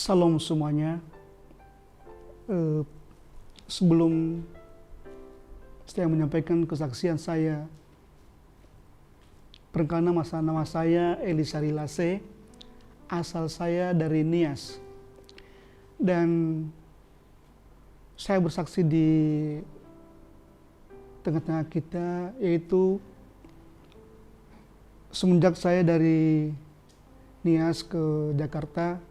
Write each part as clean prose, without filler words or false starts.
Salam semuanya. Sebelum saya menyampaikan kesaksian saya, perkenalkan nama saya Elisa Rilase, asal saya dari Nias, dan saya bersaksi di tengah-tengah kita, yaitu semenjak saya dari Nias ke Jakarta,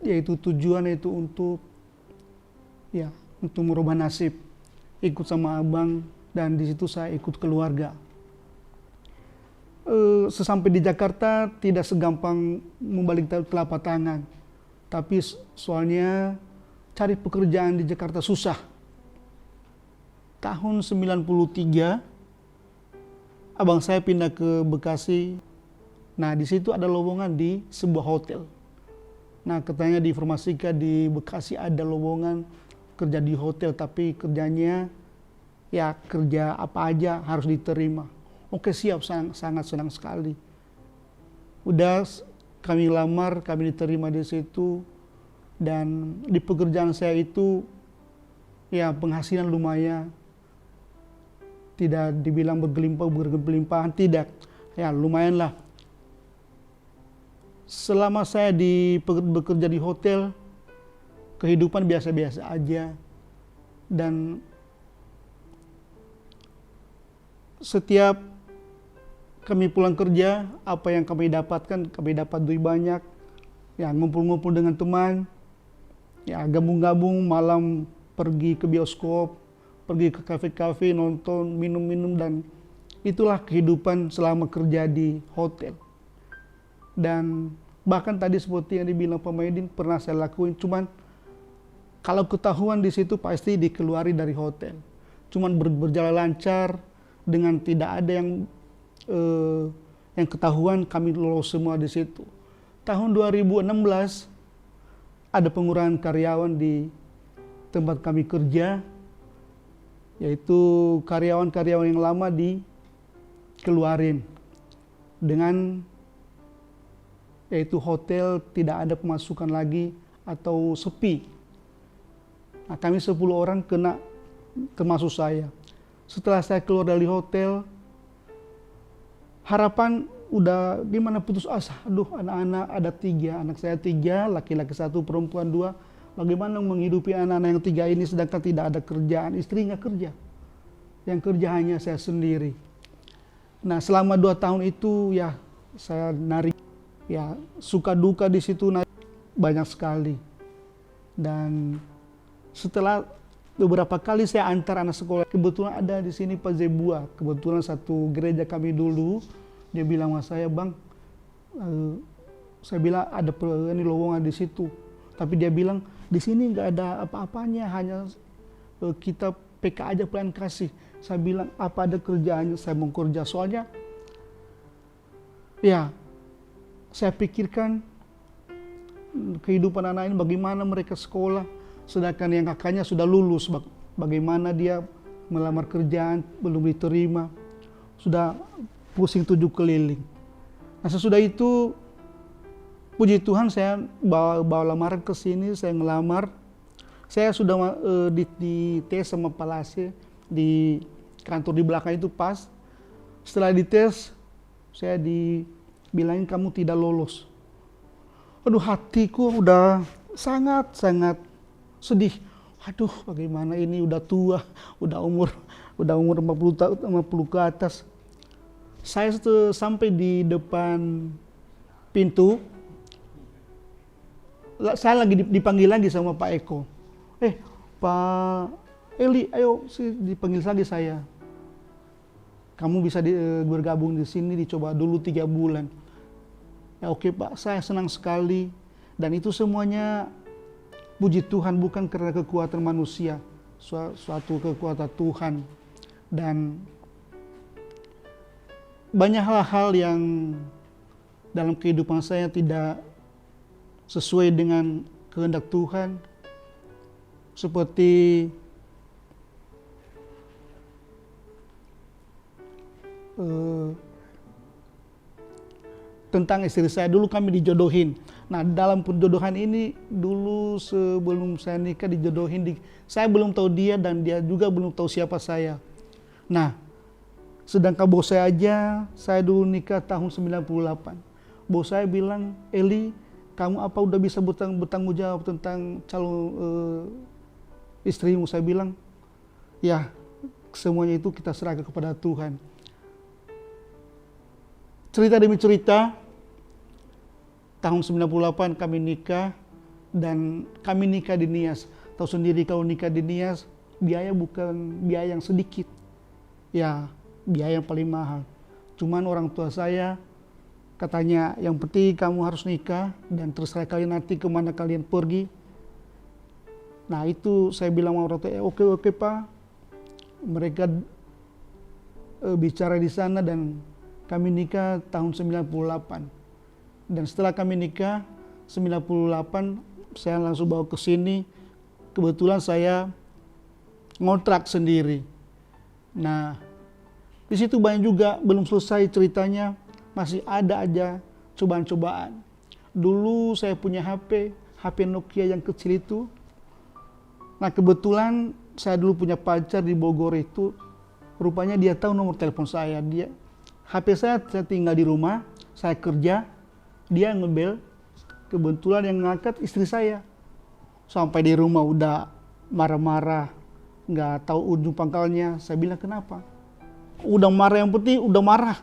yaitu tujuan itu untuk merubah nasib, ikut sama abang, dan di situ saya ikut keluarga. Sesampai di Jakarta tidak segampang membalik telapak tangan, tapi soalnya cari pekerjaan di Jakarta susah. Tahun 93 abang saya pindah ke Bekasi. Nah, di situ ada lowongan di sebuah hotel. Nah, katanya diinformasikan di Bekasi ada lowongan kerja di hotel, tapi kerjanya kerja apa aja harus diterima. Oke, siap, sangat senang sekali. Udah kami lamar, kami diterima di situ, dan di pekerjaan saya itu penghasilan lumayan. Tidak dibilang bergelimpahan, tidak. Lumayan lah. Selama saya bekerja di hotel, kehidupan biasa-biasa aja. Dan setiap kami pulang kerja, apa yang kami dapatkan, kami dapat duit banyak. Ngumpul-ngumpul dengan teman, gabung-gabung malam, pergi ke bioskop, pergi ke kafe-kafe, nonton, minum-minum, dan itulah kehidupan selama kerja di hotel. Dan bahkan tadi seperti yang dibilang Pak Maidin, pernah saya lakuin, cuman kalau ketahuan di situ pasti dikeluari dari hotel. Cuman berjalan lancar, dengan tidak ada yang ketahuan, kami lolos semua di situ. Tahun 2016 ada pengurangan karyawan di tempat kami kerja, yaitu karyawan-karyawan yang lama dikeluarin dengan yaitu hotel tidak ada pemasukan lagi atau sepi. Nah, kami 10 orang kena, termasuk saya. Setelah saya keluar dari hotel, harapan udah gimana, putus asa. Aduh, anak-anak ada 3, anak saya 3, laki-laki 1, perempuan 2. Bagaimana menghidupi anak-anak yang 3 ini sedangkan tidak ada kerjaan, istri nggak kerja. Yang kerja hanya saya sendiri. Nah, selama 2 tahun itu saya narik, suka duka di situ banyak sekali. Dan setelah beberapa kali saya antar anak sekolah, kebetulan ada di sini Pak Zebua, kebetulan satu gereja kami dulu, dia bilang sama saya, "Bang, saya bilang ada ini lowongan di situ." Tapi dia bilang, "Di sini nggak ada apa-apanya, hanya kita PK aja, pelayan kasih." Saya bilang, "Apa ada kerjaannya? Saya mau kerja." Soalnya saya pikirkan kehidupan anak ini, bagaimana mereka sekolah, sedangkan yang kakaknya sudah lulus, bagaimana dia melamar kerjaan, belum diterima, sudah pusing 7 keliling. Nah, sesudah itu, puji Tuhan, saya bawa lamaran ke sini, saya ngelamar. Saya sudah dites sama Palase di kantor di belakang itu pas. Setelah dites, saya dibilangin kamu tidak lolos. Aduh, hatiku udah sangat sedih. Aduh, bagaimana ini, udah tua, udah umur 50 ke atas. Saya sampai di depan pintu, saya lagi dipanggil lagi sama Pak Eko. Pak Eli, ayo dipanggil lagi saya. Kamu bisa bergabung di sini, dicoba dulu 3 bulan. Oke Pak, saya senang sekali. Dan itu semuanya puji Tuhan, bukan karena kekuatan manusia, suatu kekuatan Tuhan. Dan banyak hal-hal yang dalam kehidupan saya tidak sesuai dengan kehendak Tuhan. Seperti tentang istri saya, dulu kami dijodohin. Nah, dalam penjodohan ini dulu sebelum saya nikah dijodohin, saya belum tahu dia dan dia juga belum tahu siapa saya. Nah, sedangkan bos saya aja, saya dulu nikah tahun 98. Bos saya bilang, Eli, kamu apa udah bisa bertanggung jawab tentang calon istrimu? Saya bilang, ya semuanya itu kita serahkan kepada Tuhan. Cerita demi cerita, tahun 98 kami nikah, dan kami nikah di Nias. Tahu sendiri kalau nikah di Nias, biaya bukan biaya yang sedikit. Ya, biaya yang paling mahal. Cuman orang tua saya katanya, yang penting kamu harus nikah dan terserah kalian nanti kemana kalian pergi. Nah itu saya bilang sama orang tua, oke Pak. Mereka bicara di sana dan kami nikah tahun 98. Dan setelah kami nikah 98, saya langsung bawa ke sini. Kebetulan saya ngontrak sendiri. Nah, di situ banyak juga belum selesai ceritanya, masih ada aja cobaan-cobaan. Dulu saya punya HP Nokia yang kecil itu. Nah, kebetulan saya dulu punya pacar di Bogor itu, rupanya dia tahu nomor telepon saya. HP saya tinggal di rumah, saya kerja, dia ngebel, kebetulan yang ngangkat istri saya. Sampai di rumah udah marah-marah, nggak tahu ujung pangkalnya. Saya bilang, kenapa? Udah marah, yang penting udah marah.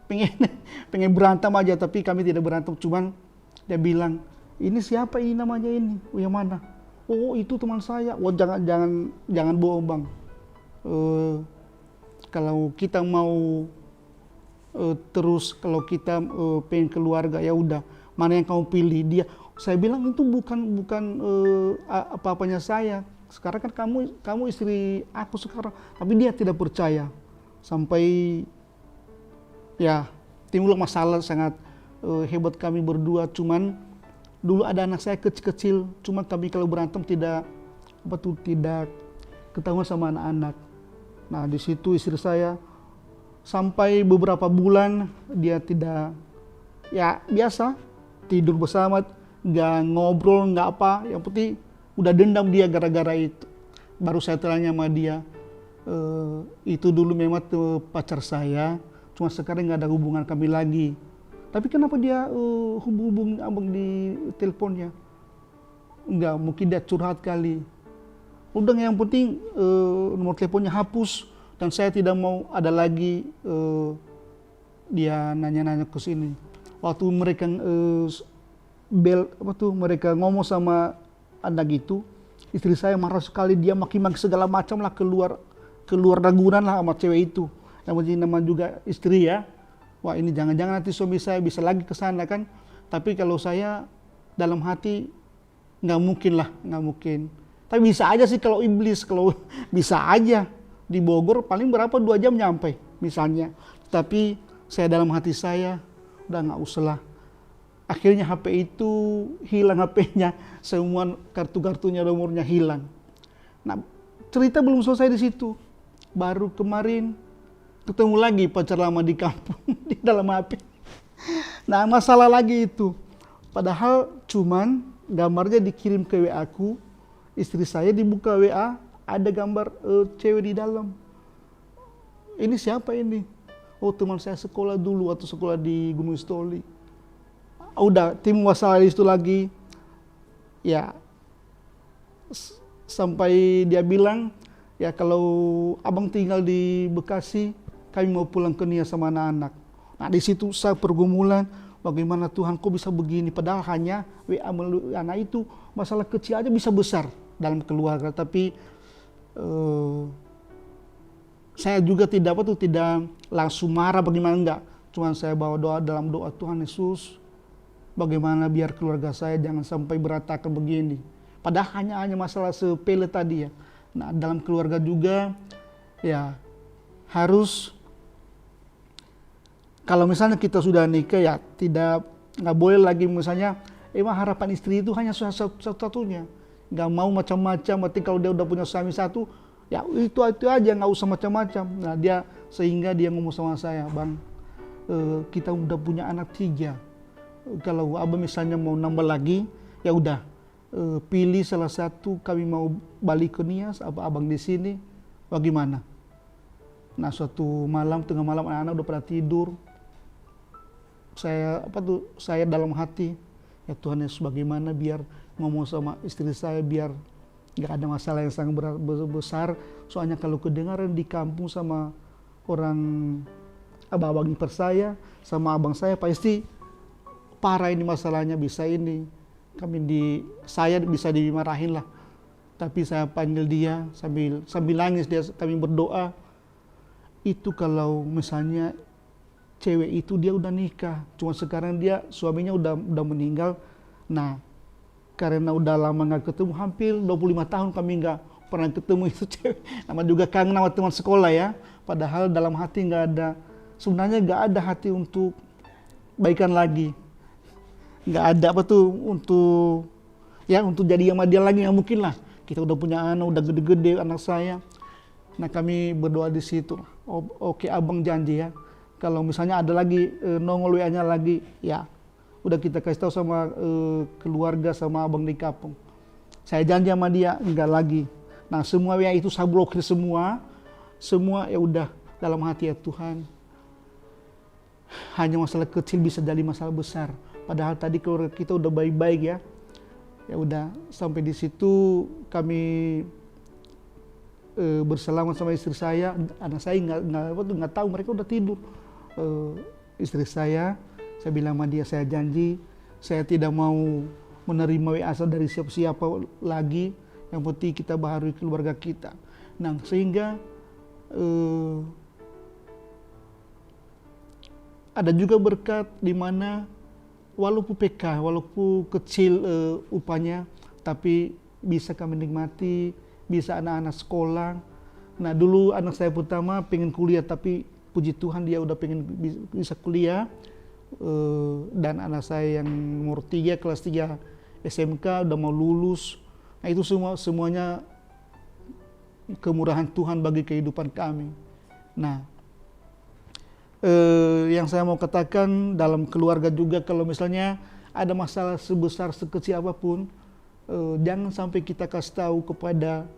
Pengen berantem aja, tapi kami tidak berantem. Cuman dia bilang, ini siapa ini namanya ini? Oh, yang mana? Oh, itu teman saya. Oh, jangan bohong bang. Kalau kita mau terus, kalau kita pengen keluarga, ya udah, mana yang kamu pilih? Dia, saya bilang itu bukan apa-apanya saya. Sekarang kan kamu istri aku sekarang. Tapi dia tidak percaya. Sampai ya timbul masalah sangat hebat kami berdua. Cuman dulu ada anak saya kecil-kecil. Cuma kami kalau berantem tidak ketahuan sama anak-anak. Nah di situ istri saya sampai beberapa bulan dia tidak, ya biasa tidur bersama, nggak ngobrol, nggak apa, yang penting udah dendam dia gara-gara itu. Baru saya tanya sama dia, itu dulu memang pacar saya, cuma sekarang nggak ada hubungan kami lagi. Tapi kenapa dia hubung abang di teleponnya? Enggak, mungkin dia curhat kali. Udah, yang penting nomor teleponnya hapus. Dan saya tidak mau ada lagi dia nanya-nanya ke sini. Waktu mereka mereka ngomong sama anak itu, istri saya marah sekali. Dia maki-maki segala macam lah, keluar ragunan lah sama cewek itu. Yang nama juga istri ya. Wah, ini jangan-jangan nanti suami saya bisa lagi ke sana kan. Tapi kalau saya dalam hati nggak mungkin lah, nggak mungkin. Tapi bisa aja sih kalau iblis, kalau bisa aja. Di Bogor paling berapa 2 jam nyampe misalnya. Tapi saya dalam hati saya udah nggak usah lah. Akhirnya HP itu hilang, HP-nya semua kartu-kartunya, nomornya hilang. Nah cerita belum selesai di situ. Baru kemarin ketemu lagi pacar lama di kampung di dalam HP. Nah masalah lagi itu. Padahal cuman gambarnya dikirim ke WA aku, istri saya dibuka WA, ada gambar cewek di dalam. Ini siapa ini? Oh, teman saya sekolah dulu atau sekolah di Gunung Stoli. Udah, tim masalah itu lagi. Ya, sampai dia bilang, ya kalau abang tinggal di Bekasi, kami mau pulang ke Nias sama anak-anak. Nah di situ saya pergumulan, bagaimana Tuhan kok bisa begini? Padahal hanya WA melalui anak itu, masalah kecil aja bisa besar dalam keluarga. Tapi saya juga tidak langsung marah, bagaimana enggak. Cuma saya bawa doa, dalam doa, Tuhan Yesus, bagaimana biar keluarga saya jangan sampai berantakan begini. Padahal hanya masalah sepele tadi ya. Nah dalam keluarga juga ya harus, kalau misalnya kita sudah nikah ya nggak boleh lagi misalnya emang harapan istri itu hanya satu-satunya. Nggak mau macam-macam, berarti kalau dia udah punya suami satu, ya itu aja, nggak usah macam-macam. Nah sehingga dia ngomong sama saya, Bang, kita udah punya anak 3, kalau abang misalnya mau nambah lagi, ya udah pilih salah satu, kami mau balik ke Nias, apa abang di sini, bagaimana? Nah suatu malam, tengah malam anak-anak udah pada tidur, saya dalam hati, ya Tuhan Yesus bagaimana biar ngomong sama istri saya biar nggak ada masalah yang sangat besar. Soalnya kalau kedengaran di kampung sama orang abang-abang ipar saya sama abang saya pasti parah ini masalahnya, bisa ini saya bisa dimarahin lah. Tapi saya panggil dia sambil nangis, kami berdoa. Itu kalau misalnya cewek itu dia udah nikah, cuma sekarang suaminya udah meninggal. Nah karena udah lama nggak ketemu, hampir 25 tahun kami nggak pernah ketemu itu cewek. Nama juga kangen sama teman sekolah ya. Padahal dalam hati sebenarnya nggak ada hati untuk baikan lagi. Nggak ada untuk jadi sama dia lagi, nggak mungkin lah. Kita udah punya anak, udah gede-gede anak saya. Nah kami berdoa di situ. Oke abang janji ya, kalau misalnya ada lagi nongol WA-nya lagi, ya udah kita kasih tahu sama keluarga sama abang di kampung. Saya janji sama dia enggak lagi. Nah semua WA itu saya blokir semua ya udah dalam hati, ya Tuhan. Hanya masalah kecil bisa jadi masalah besar. Padahal tadi keluarga kita udah baik-baik ya. Ya udah sampai di situ kami bersalaman sama istri saya. Anak saya nggak tahu, mereka udah tidur. Istri saya bilang sama dia, saya janji saya tidak mau menerima WA dari siapa-siapa lagi. Yang penting kita baharui keluarga kita. Nah sehingga ada juga berkat di mana walaupun PK, walaupun kecil upahnya, tapi bisa kami nikmati, bisa anak-anak sekolah. Nah dulu anak saya pertama pengen kuliah, tapi puji Tuhan dia udah pengen bisa kuliah. Dan anak saya yang nomor 3, kelas 3 SMK udah mau lulus. Nah itu semuanya kemurahan Tuhan bagi kehidupan kami. Nah yang saya mau katakan dalam keluarga juga, kalau misalnya ada masalah sebesar sekecil apapun, jangan sampai kita kasih tahu kepada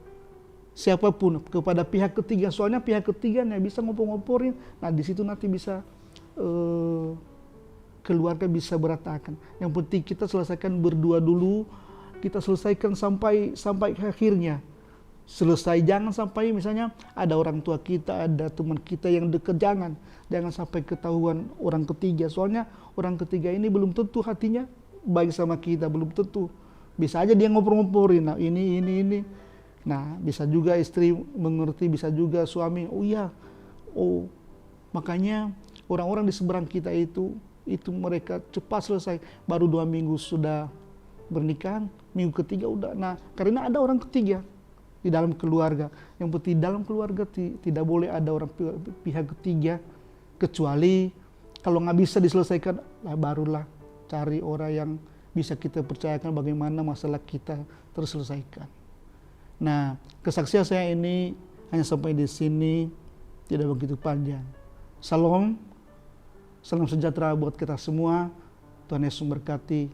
siapapun, kepada pihak ketiga. Soalnya pihak ketiga yang bisa ngompor-ngomporin. Nah di situ nanti bisa keluarga bisa berantakan. Yang penting kita selesaikan berdua dulu, kita selesaikan sampai akhirnya. Selesai, jangan sampai misalnya ada orang tua kita, ada teman kita yang dekat, jangan sampai ketahuan orang ketiga. Soalnya orang ketiga ini belum tentu hatinya baik sama kita, belum tentu. Bisa aja dia ngompor-ngomporin, nah ini. Nah bisa juga istri mengerti, bisa juga suami, makanya orang-orang di seberang kita itu mereka cepat selesai, baru 2 minggu sudah bernikahan, minggu ketiga udah. Nah karena ada orang ketiga di dalam keluarga. Yang penting dalam keluarga tidak boleh ada orang pihak ketiga, kecuali kalau nggak bisa diselesaikan, barulah cari orang yang bisa kita percayakan bagaimana masalah kita terselesaikan. Nah kesaksian saya ini hanya sampai di sini, tidak begitu panjang. Salam sejahtera buat kita semua. Tuhan Yesus memberkati.